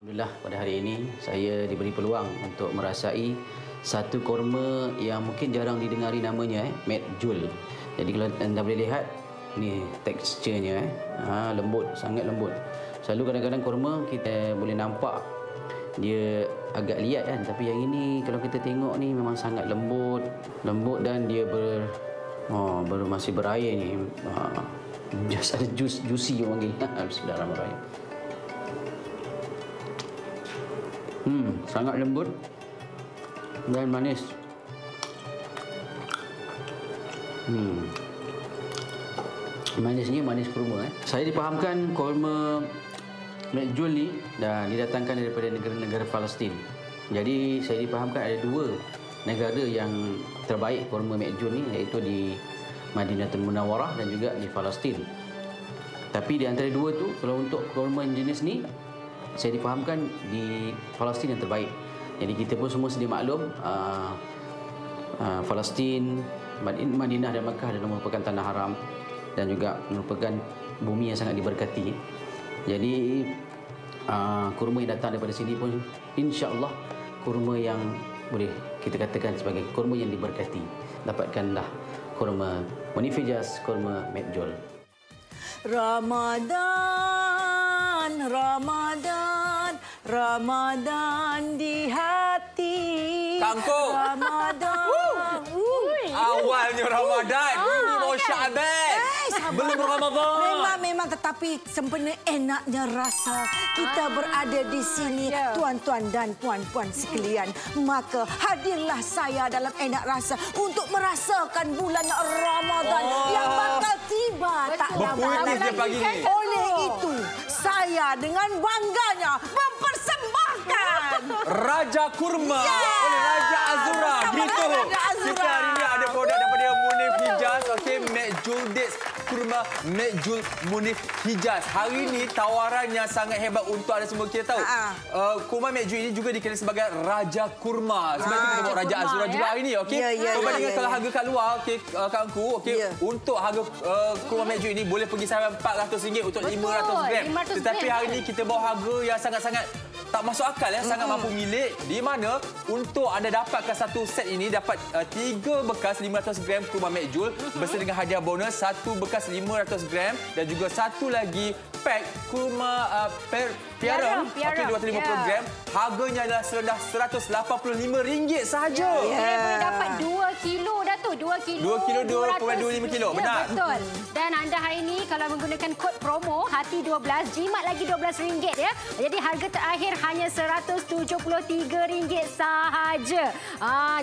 Alhamdulillah pada hari ini saya diberi peluang untuk merasai satu kurma yang mungkin jarang didengari namanya, Mek Jul. Jadi kalau anda boleh lihat, ni teksturnya, lembut, sangat lembut. Selalu kadang-kadang kurma kita boleh nampak dia agak liat kan, tapi yang ini kalau kita tengok ni memang sangat lembut dan dia masih berair ni. Just ada juicy orang panggil. Bismillahirrahmanirrahim. Sangat lembut dan manis. Manisnya manis kurma. Saya dipahamkan kurma Mek Jul ni dan didatangkan daripada negara-negara Palestin. Jadi saya dipahamkan ada dua negara yang terbaik kurma Mek Jul ni, iaitu di Madinatul Munawwarah dan juga di Palestin. Tapi di antara dua tu, kalau untuk kurma jenis ni, saya difahamkan di Palestin yang terbaik. Jadi kita pun semua sedia maklum, Palestin, Madinah dan Makkah adalah merupakan tanah haram dan juga merupakan bumi yang sangat diberkati. Jadi kurma yang datang daripada sini pun insya-Allah kurma yang boleh kita katakan sebagai kurma yang diberkati. Dapatkanlah kurma Munif Hijaz, kurma Mek Jul. Ramadan di hati. Kangkung. Ramadan. Awalnya Ramadan. Ini mau Syaban. Belum Ramadan. Memang tetapi sempena enaknya rasa kita berada di sini, tuan-tuan dan puan-puan sekalian. Maka hadirlah saya dalam enak rasa untuk merasakan bulan Ramadan yang bakal tiba tak lama lagi. Oleh itu, saya dengan bangganya mempersembahkan Raja Kurma oleh Raja Azura. Gitu. Kita hari ini ada produk daripada Munif Hijaz. Okey, Mek Jul Dates kurma Mek Jul Munif Hijaz. Hari ini tawarannya sangat hebat untuk anda semua. Kita tahu kurma Mek Jul ini juga dikenali sebagai Raja Kurma. Sebab itu kita bawa Raja Azura juga hari ini. Okey. Perbandingan kalau harga kat luar, okey Kak Angku, okey, untuk harga kurma Mek Jul ini boleh pergi sampai RM400 untuk 500 gram. Tetapi hari ini kita bawa harga yang sangat-sangat tak masuk akal, sangat mampu milik, di mana untuk anda dapatkan satu set ini dapat 3 bekas 500 gram kurma Mek Jul bersama dengan hadiah bonus 1 bekas 500 gram dan juga satu lagi pack kurma piarang okey 250 gram. Harganya adalah serendah RM185 sahaja. Boleh dapat 2 kilo dah tu, 2 kilo 2.25 kilo. Benar. Betul. Dan anda hari ini kalau menggunakan kod promo hati12 jimat lagi RM12 ya. Jadi harga terakhir hanya RM173 sahaja.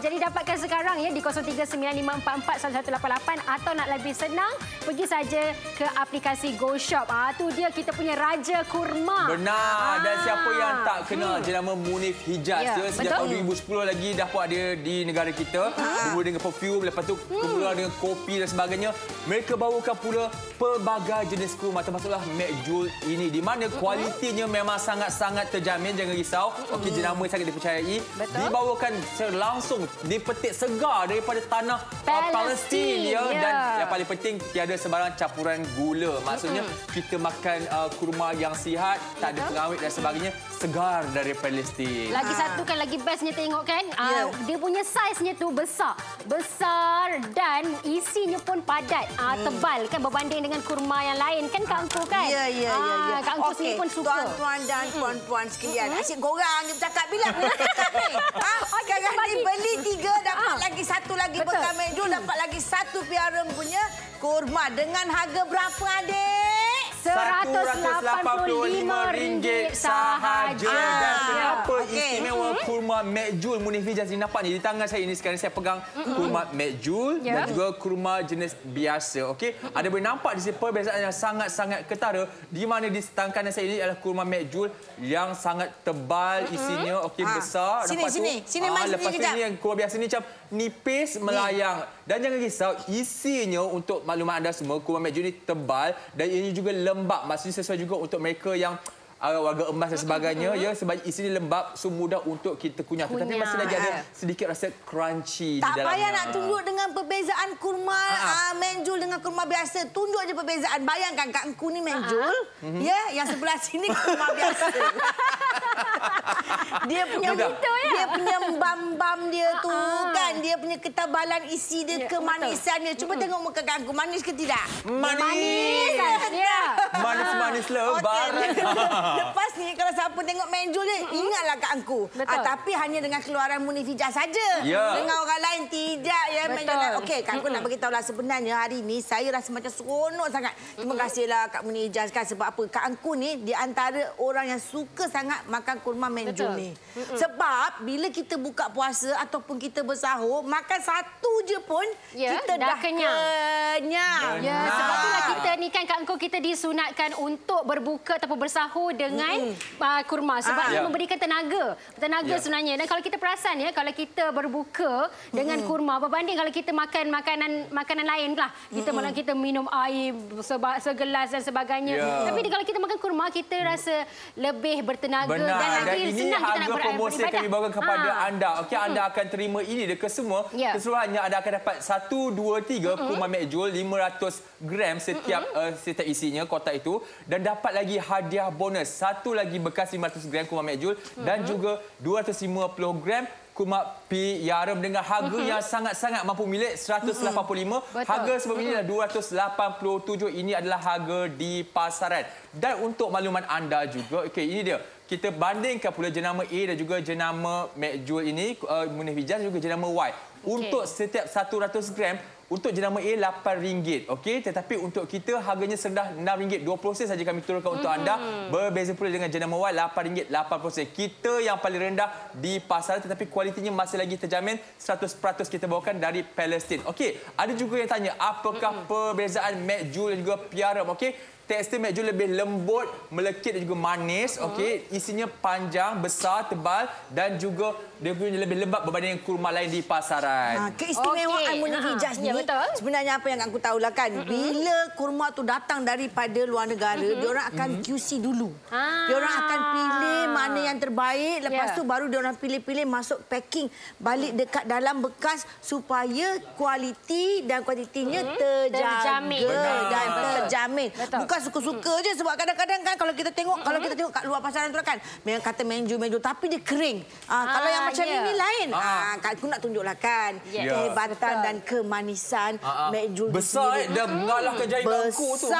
Jadi dapatkan sekarang ya di 0395441188 atau nak lebih senang pergi saja ke aplikasi GoShop. Tu dia kita punya Raja Kurma. Benar. Dan siapa yang tak kenal jenama Munif Hijaz sejak tahun 2010 lagi dah pun ada di negara kita. Bermula dengan perfume, lepas tu kemudian dengan kopi dan sebagainya. Mereka bawakan pula pelbagai jenis kurma termasuklah Mek Jul ini, di mana kualitinya memang sangat-sangat terjamin. Jangan risau. Okey, jenama sangat dipercayai. Dibawakan langsung dipetik segar daripada tanah Palestin ya. Dan yang paling penting tiada sebarang campuran gula. Maksudnya kita makan kurma yang sihat, tak ada pengawet dan sebagainya, segar dari Palestin. Lagi satu kan lagi bestnya tengok kan. Dia punya saiznya tu besar dan isinya pun padat, tebal kan berbanding dengan kurma yang lain kan Kak Angku kan. Ya. Kak Angku sendiri pun suka. Tuan-tuan dan puan-puan sekalian, asyik korang je bercakap bila ni. Sekarang ni beli 3 dapat lagi 1 lagi bekas Mek Jul, dapat lagi 1 piarang punya kurma dengan harga berapa adik? RM185 sahaja. Dan kenapa istimewa kurma Mac Jul Munif Hijaz ni nampak ni di tangan saya ini sekarang saya pegang kurma Mac Jul dan juga kurma jenis biasa. Okey, ada boleh nampak di sini perbezaan yang sangat-sangat ketara di mana di tangan saya ini adalah kurma Mac Jul yang sangat tebal isinya, okey, besar. Sini mas, lepas tu ni yang kurma biasa ni macam nipis melayang. Dan jangan risau, isinya untuk maklumat anda semua, kurma Mac Jul ni tebal dan ini juga lembap. Maksudnya sesuai juga untuk mereka yang warga emas dan sebagainya, ya, sebab isinya lembap, so mudah untuk kita kunyah. Tetapi masih lagi ada sedikit rasa crunchy di dalamnya. Tak payah nak tunjuk dengan perbezaan kurma Mac Jul dengan kurma biasa. Tunjuk je perbezaan. Bayangkan Kak Engku ni Mac Jul, ya, yang sebelah sini kurma biasa. Dia punya dia punya bam-bam dia tu kan, dia punya ketabalan isi dia, kemanisan dia. Cuba tengok muka Kak Engku, manis ke tidak? Manis. Manis-manis lebar. Lepas ni kalau siapa tengok Mac Jul ni, ingatlah Kak Engku. Tapi hanya dengan keluaran Munif Hijaz saja. Dengan orang lain tidak, ya. Okey, Kak Engku nak beritahu lah, sebenarnya hari ni saya rasa macam seronok sangat. Terima kasihlah Kak Munif Hijaz kan, sebab apa? Kak Engku ni di antara orang yang suka sangat makan kurma Mac Jul ni. Sebab bila kita buka puasa ataupun kita bersahur, makan satu je pun kita dah kenyang. Ya, sebab itulah kita ni kan Kak Engku, kita disunatkan untuk berbuka ataupun bersahur dengan kurma sebab ia memberikan tenaga sebenarnya. Dan kalau kita perasan ya, kalau kita berbuka dengan kurma berbanding kalau kita makan makanan lain lah, kita minum air segelas dan sebagainya. Tapi kalau kita makan kurma, kita rasa lebih bertenaga dan lagi senang kita nak beribadah. Promosi yang kami bawakan kepada anda. Okey, anda akan terima ini dekat semua. Keseluruhannya anda akan dapat 1, 2, 3 kurma Mac Jul 500 gram setiap isinya kotak itu, dan dapat lagi hadiah bonus satu lagi bekas 500 gram kurma Mac Jul dan juga 250 gram kurma P Yaram dengan harga yang sangat-sangat mampu milik, 185. Harga sebelum ini adalah 287. Ini adalah harga di pasaran. Dan untuk makluman anda juga, okey, ini dia. Kita bandingkan pula jenama A dan juga jenama Mac Jul ini, Munif Hijaz dan juga jenama Y. Untuk setiap 100 gram, untuk jenama A RM8, okey, tetapi untuk kita harganya serendah RM6.20 saja kami turunkan untuk anda. Berbeza pula dengan jenama Y, RM8.80. Kita yang paling rendah di pasaran, tetapi kualitinya masih lagi terjamin, 100% kita bawakan dari Palestin. Okey, ada juga yang tanya apakah perbezaan Mac Jul dan juga Piaram, okey. Tekstur Mac Jul lebih lembut, melekit dan juga manis. Okey, isinya panjang, besar, tebal dan juga dia punya lebih lembab berbanding kurma lain di pasaran. Keistimewaan Munif Hijaz ni sebenarnya apa yang aku tahulah kan, bila kurma tu datang daripada luar negara, diorang akan QC dulu. Diorang akan pilih mana yang terbaik, lepas tu baru diorang pilih-pilih masuk packing balik dekat dalam bekas supaya kualiti dan kuantitinya terjaga dan terjamin. Bukan suka-suka je, sebab kadang-kadang kan kalau kita tengok kat luar pasaran tu kan memang kata Mac Jul tapi dia kering. Kalau yang macam ini lain. Aku nak tunjuklah kan kehebatan dan kemanisan Mac Jul besar dah mengalahkan jari bangku tu.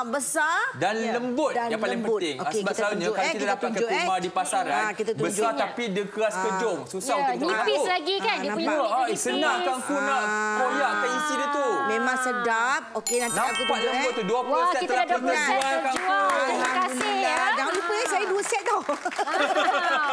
Besar dan lembut yang paling penting. Sebab selalunya kalau kita dapatkan kurma di pasaran besar tapi dia keras kejong, susah untuk kita nipis lagi kan dia punya nipis. Senang kan aku nak koyakkan isi dia tu. Memang sedap. Okey, nanti aku tunjuk lembut tu 20 set kita dah 20 set terjual. Terima kasih ya. Jangan lupa saya 2 set tau.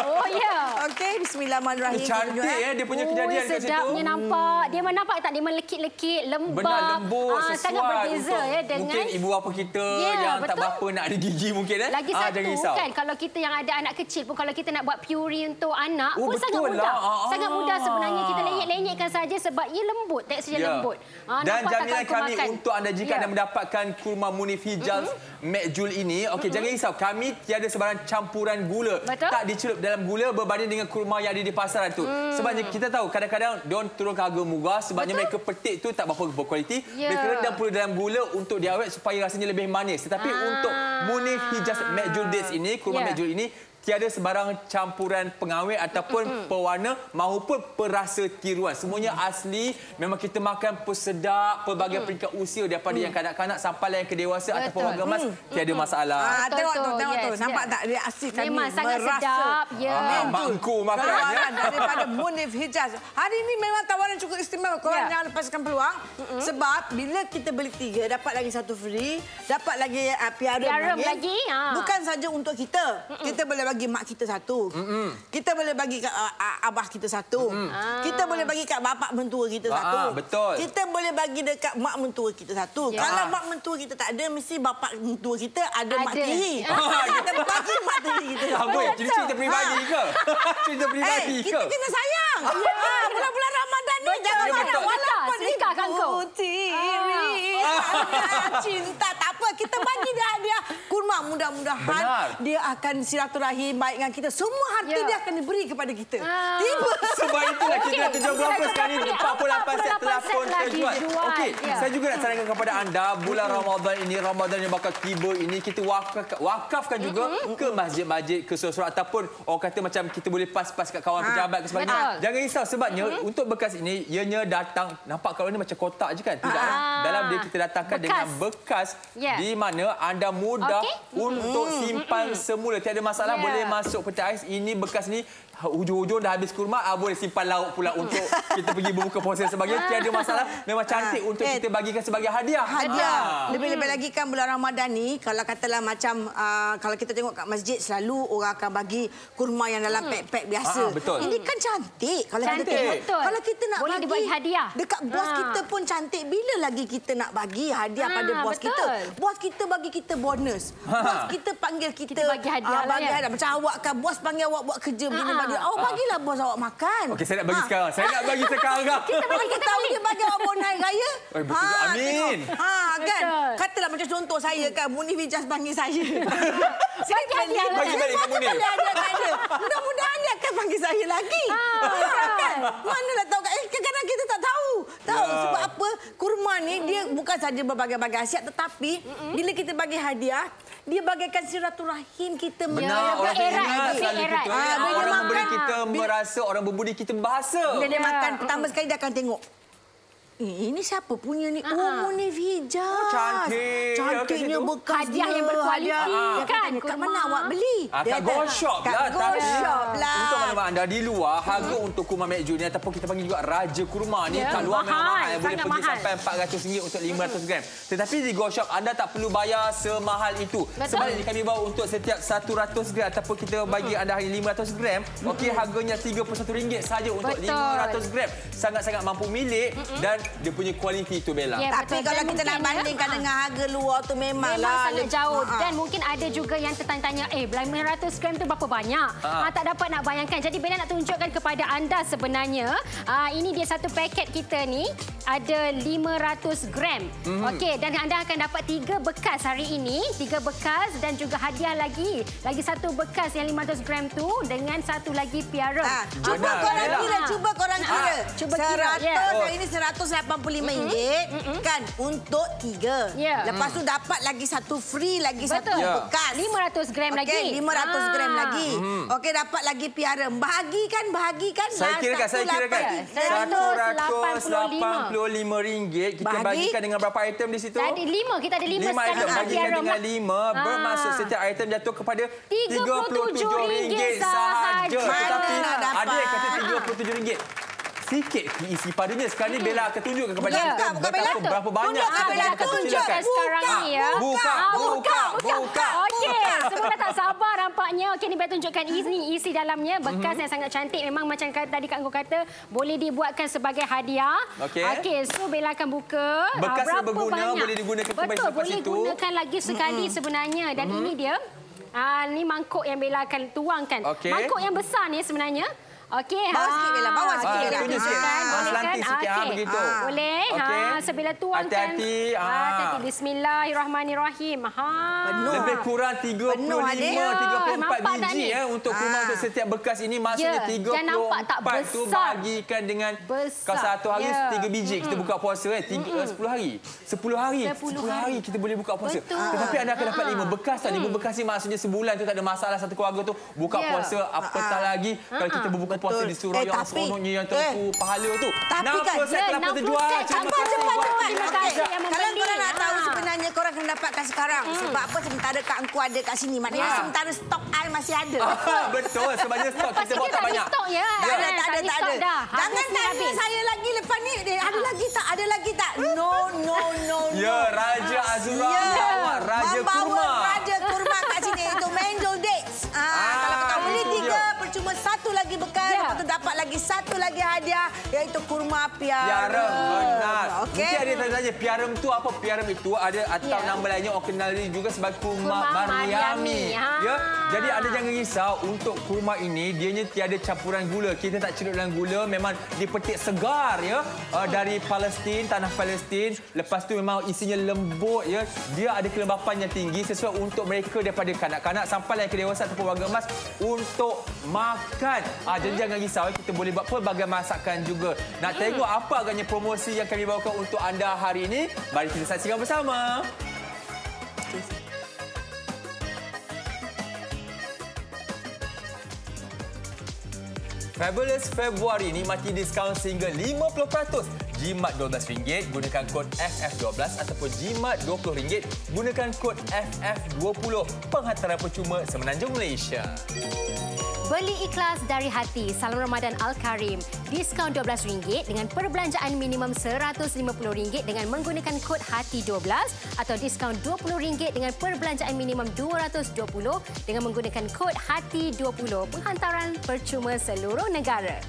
Oh ya. Okey, bismillahirrahmanirrahim. Cantik dia punya kejadian kat situ. Sedapnya nampak. Dia nampak tak, dia melekit-lekit, lembab. Benar lembut, sesuai sangat berbeza ya dengan mungkin ibu bapa kita yang tak berapa nak ada gigi mungkin Lagi satu kan, kalau kita yang ada anak kecil pun, kalau kita nak buat puree untuk anak pun sangat mudah. Sangat mudah sebenarnya, kita lenyek-lenyekkan saja sebab ia lembut, teksturnya lembut. Dan jaminan kami untuk anda jika anda mendapatkan kurma Munif Hijaz Mac Jul ini, okey, jangan risau, kami tiada sebarang campuran gula. Tak dicelup dalam gula berbanding dengan kurma yang ada di pasaran tu. Sebabnya kita tahu kadang-kadang diorang turunkan harga murah sebabnya mereka petik tu tak berapa berkualiti. Mereka rendam pula dalam gula untuk diawet supaya rasanya lebih manis. Tetapi untuk Munif Hijaz Mac Jul Dates ini, kurma Mac Jul ini, tiada sebarang campuran pengawet ataupun pewarna maupun perasa tiruan. Semuanya asli. Memang kita makan sedap pelbagai peringkat usia daripada yang kanak-kanak sampai yang kedewasa ataupun warga emas. Tiada masalah. Tengok tu. Nampak tak dia asli kami memang sangat merasa. sedap. Ya. Mangku makan ya. Daripada Munif Hijaz. Hari ini memang tawaran cukup istimewa. Korang jangan lepaskan peluang. Sebab bila kita beli 3, dapat lagi 1 free. Dapat lagi piarum lagi. Bukan saja untuk kita. Kita boleh bagi mak kita 1. Kita boleh bagi kat abah kita 1. Kita boleh bagi kat bapak mentua kita 1. Betul. Kita boleh bagi dekat mak mentua kita 1. Kalau mak mentua kita tak ada, mesti bapak mentua kita ada mak tiri. Kita bagi mak tiri kita. Apa? Cerita peribadi ke? Cerita peribadi ke? Kita kena sayang. Bulan-bulan Ramadan ni jangan marah. Walaupun Sedekah kangkung. tiri. Cinta tak apa. Kita bagi dia hadiah kurma. Mudah-mudahan dia akan silaturahim baik dengan kita. Semua harta dia akan diberi kepada kita. Tiba. Sebab itulah kita dah terjual berapa sekarang ni? 48 set telah pun terjual. Okey, saya juga nak sarankan kepada anda bulan Ramadan ini, Ramadan yang bakal tiba ini, kita wakafkan juga ke masjid-masjid, ke surau ataupun orang kata macam kita boleh pas-pas kat kawan pejabat ke sebagainya. Jangan risau sebabnya untuk bekas ini ianya datang, nampak kalau ni macam kotak je kan? Tidak. Dalam dia kita datangkan dengan bekas di mana anda mudah untuk simpan semula. Tiada masalah, boleh masuk peti ais. Ini bekas ni hujung-hujung dah habis kurma, boleh simpan lauk pula untuk kita pergi berbuka puasa dan sebagainya. Tiada masalah. Memang cantik untuk kita bagikan sebagai hadiah. Lebih-lebih lagi kan bulan Ramadan ni, kalau katalah macam kalau kita tengok kat masjid selalu orang akan bagi kurma yang dalam pack-pack biasa. Betul. Ini kan cantik kalau kita tengok. Kalau kita nak boleh dibagi hadiah dekat bos kita pun cantik. Bila lagi kita nak bagi hadiah pada bos kita? Bos kita bagi kita bonus. Bos kita panggil kita bagi hadiah lah, bagi hadiah. Macam awak kan, bos panggil awak buat kerja begini. Awak bagilah bos awak makan. Okey, saya nak bagi sekarang. Saya nak bagi sekarang. Kita tahu dia bagi awak bonus hari raya. Betul. Amin. Kan? Katalah macam contoh saya kan, Munif Hijaz panggil saya. Bagi hadiah lah. Bagi balik kat Munif. Mudah-mudahan dia akan panggil saya lagi. Kan? Manalah tahu. Kadang-kadang kita tak tahu. Sebab apa? Kurma ni dia bukan saja berbagai-bagai khasiat, tetapi bila kita bagi hadiah, dia bagaikan silaturahim kita. Benar, orang ingat selalu kita. Orang memberi kita merasa, orang berbudi kita berbahasa. Bila dia makan, pertama sekali dia akan tengok. Ini siapa punya ni? Munif Hijaz. Cantiknya bekas dia. Hadiah yang berkualiti. Kan? Kat mana awak beli? Kat Go Shop lah. Kat Go Shop lah. Untuk maklumat anda, di luar harga untuk kurma Mac Jul ni ataupun kita panggil juga Raja Kurma ni kat luar memang mahal. Boleh pergi sampai RM400 untuk 500 gram. Tetapi di Go Shop anda tak perlu bayar semahal itu. Sebaliknya kami bawa untuk setiap 100 gram ataupun kita bagi anda hari 500 gram. Okey, harganya RM31 saja untuk 500 gram. Sangat-sangat mampu milik dan dia punya kualiti tu, Bella. Tapi kalau kita nak bandingkan dengan harga luar tu memanglah sangat jauh. Dan mungkin ada juga yang tertanya-tanya, 500 gram tu berapa banyak? Tak dapat nak bayangkan. Jadi Bella nak tunjukkan kepada anda sebenarnya, ini dia satu paket kita ni, ada 500 gram. Okey, dan anda akan dapat 3 bekas hari ini. 3 bekas dan juga hadiah lagi. Lagi satu bekas yang 500 gram tu dengan satu lagi piara. Cuba korang kira. Cuba kira. 100 ini RM185 kan untuk 3. Lepas tu dapat lagi satu free, lagi satu bekas. 500 gram lagi. 500 gram lagi. Okey, dapat lagi piara. Bahagikan. Saya kirakan. RM185. Kita bagikan dengan berapa item di situ? Tadi 5. Kita ada 5 item. Bagikan dengan 5. Bermaksud setiap item jatuh kepada RM37 sahaja. Tetapi ada yang kata RM37. Sikit isi padanya. Sekarang ni Bella akan tunjukkan kepada kita berapa banyak. Tunjuk sekarang ni ya. Buka. Okey, semua dah tak sabar nampaknya. Okey, ni Bella tunjukkan isi dalamnya. Bekas yang sangat cantik. Memang macam tadi Kak Anggo kata, boleh dibuatkan sebagai hadiah. Okey, so Bella akan buka. Bekas yang berguna boleh digunakan kembali selepas itu. Betul, boleh gunakan lagi sekali sebenarnya. Dan ini dia. Ni mangkuk yang Bella akan tuangkan. Mangkuk yang besar ni sebenarnya. Okey, bawa sikit Bella, bawa sikit. Tunjukkan. selanting sikit begitu. Boleh. Okey. Sebilah tuang kan. Hati-hati. Hati-hati. Bismillahirrahmanirrahim. Lebih kurang 34 biji untuk kurma untuk setiap bekas ini. Maksudnya 34 tu bagikan dengan kalau satu hari 3 biji kita buka puasa 10 hari. 10 hari kita boleh buka puasa. Tetapi anda akan dapat 5 bekas. 5 bekas ni maksudnya sebulan tu tak ada masalah satu keluarga tu buka puasa apatah lagi kalau kita berbuka puasa di surau yang seronoknya yang tentu pahala tu. 60% kenapa terjual? Cepat. Terima kasih yang membeli. Kalau korang nak tahu sebenarnya korang kena dapatkan sekarang. Sebab apa sementara Kak Engku ada kat sini. Maknanya sementara stok I masih ada. Betul. Sebenarnya stok kita bawa tak banyak. Stok ya. Tak ada. Jangan tanya saya lagi lepas ni. Ada lagi tak? Ada lagi tak? No. Ya, Raja Azura membawa Raja Kurma. Raja Kurma kat sini. Itu Menjul Dates. Kalau kau beli 3, percuma 1 lagi bekas. Lepas tu dapat lagi 1 lagi hadiah. Iaitu kurma piarem. Benar. Mungkin ada tanya piarem tu apa? Piarem itu ada atau nama lainnya orang kenal juga sebagai kurma Maryami. Ya. Jadi anda jangan risau untuk kurma ini dianya tiada campuran gula. Kita tak celup dalam gula, memang dipetik segar ya dari Palestin, tanah Palestin. Lepas tu memang isinya lembut ya. Dia ada kelembapan yang tinggi sesuai untuk mereka daripada kanak-kanak sampai yang ke dewasa ataupun warga emas untuk makan. Jadi jangan risau, kita boleh buat pelbagai masakan juga. Nak tengok apa agaknya promosi yang kami bawakan untuk anda hari ini? Mari kita saksikan bersama. Fabulous Februari nikmati diskaun sehingga 50%. Jimat RM12 gunakan kod FF12 ataupun jimat RM20 gunakan kod FF20. Penghantaran percuma semenanjung Malaysia. Beli ikhlas dari hati. Salam Ramadan Al-Karim. Diskaun RM12 dengan perbelanjaan minimum RM150 dengan menggunakan kod HATI12 atau diskaun RM20 dengan perbelanjaan minimum RM220 dengan menggunakan kod HATI20. Penghantaran percuma seluruh negara.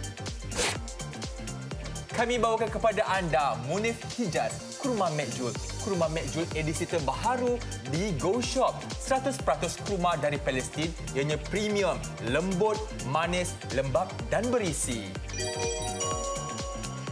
Kami bawakan kepada anda Munif Hijaz, kurma McJool. Kurma McJool edisi terbaru di Go Shop. 100% kurma dari Palestin, ianya premium, lembut, manis, lembap dan berisi.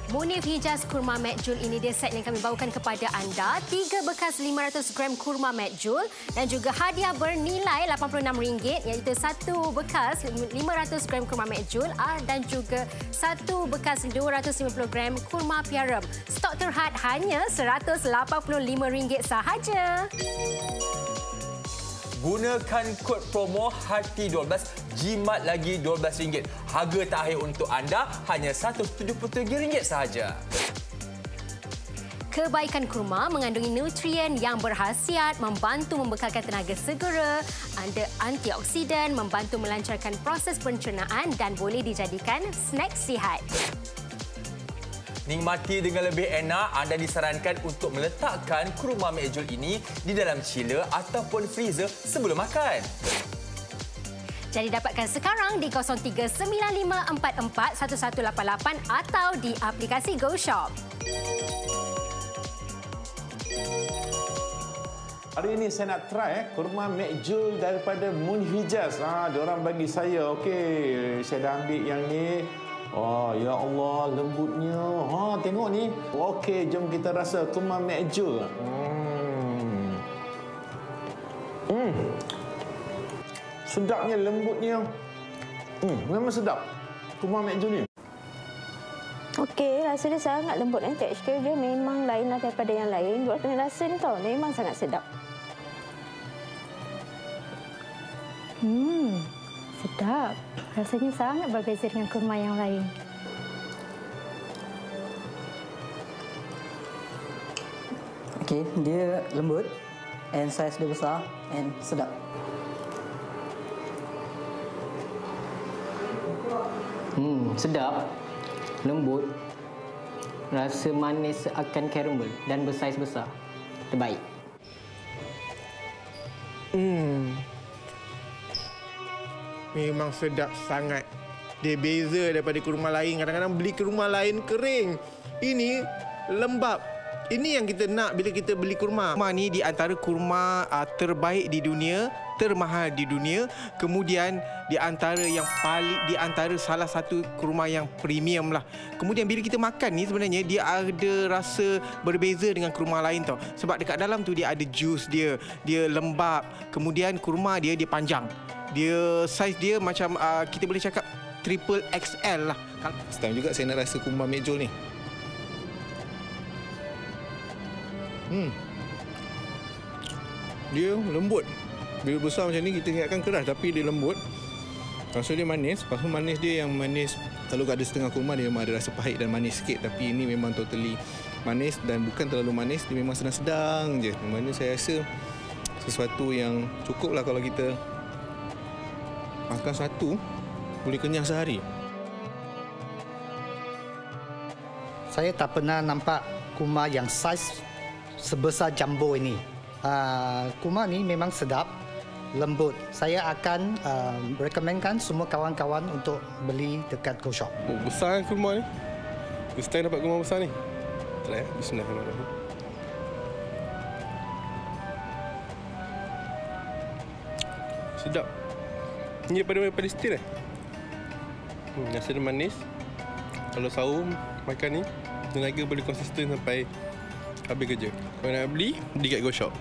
Munif Hijaz Kurma McJool ini dia set yang kami bawakan kepada anda. 3 bekas 500 gram kurma McJool dan juga hadiah bernilai RM86 iaitu 1 bekas 500 gram kurma McJool dan juga 1 bekas 250 gram kurma piarem. Stok terhad hanya RM185 sahaja. Gunakan kod promo HATI12, jimat lagi RM12. Harga terakhir untuk anda hanya RM173 sahaja. Kebaikan kurma mengandungi nutrien yang berkhasiat membantu membekalkan tenaga segera, ada antioksidan, membantu melancarkan proses pencernaan dan boleh dijadikan snack sihat. Nikmati dengan lebih enak, anda disarankan untuk meletakkan kurma McJool ini di dalam chiller ataupun freezer sebelum makan. Jadi dapatkan sekarang di 0395441188 atau di aplikasi Go Shop. Hari ini saya nak try kurma McJool daripada Munif Hijaz. Diorang bagi saya. Okey, saya dah ambil yang ni. Oh, ya Allah, lembutnya. Tengok ni. Okey, jom kita rasa kurma McJool. Sedapnya, lembutnya. Memang sedap. Kurma McJool ni. Okey, rasa dia sangat lembut. Tekstur dia memang lain daripada yang lain. Buat kena rasa ni tau, memang sangat sedap. Sedap. Rasanya sangat berbeza dengan kurma yang lain. Okey, dia lembut and saiz dia besar and sedap. Sedap, lembut, rasa manis seakan karamel dan bersaiz besar. Terbaik. Memang sedap sangat. Dia beza daripada kurma lain. Kadang-kadang beli kurma lain kering. Ini lembap. Ini yang kita nak bila kita beli kurma. Kurma ni di antara kurma terbaik di dunia termahal di dunia. Kemudian di antara salah satu kurma yang premium lah. Kemudian bila kita makan ni sebenarnya dia ada rasa berbeza dengan kurma lain tau. Sebab dekat dalam tu dia ada jus dia lembap. Kemudian kurma dia panjang. Dia saiz dia macam kita boleh cakap triple XL lah. Setahun juga saya nak rasa kurma McJool ni. Dia lembut. Bila besar macam ni kita ingatkan keras tapi dia lembut. Rasa dia manis. Lepas tu manis dia yang manis. Kalau ada setengah kurma dia memang ada rasa pahit dan manis sikit. Tapi ini memang totally manis dan bukan terlalu manis. Dia memang sedang-sedang je. Yang mana saya rasa sesuatu yang cukup lah kalau kita makan satu boleh kenyang sehari. Saya tak pernah nampak kurma yang saiz sebesar jumbo ini. Kurma ni memang sedap, lembut. Saya akan rekomenkan semua kawan-kawan untuk beli dekat Go Shop. Oh, besar kurma ni. First time dapat kurma besar ni. Try ya. Bismillahirrahmanirrahim. Sedap. Ini daripada Palestin rasa dia manis. Kalau sahur makan ni, tenaga boleh konsisten sampai habis kerja. Kalau nak beli kat Go Shop.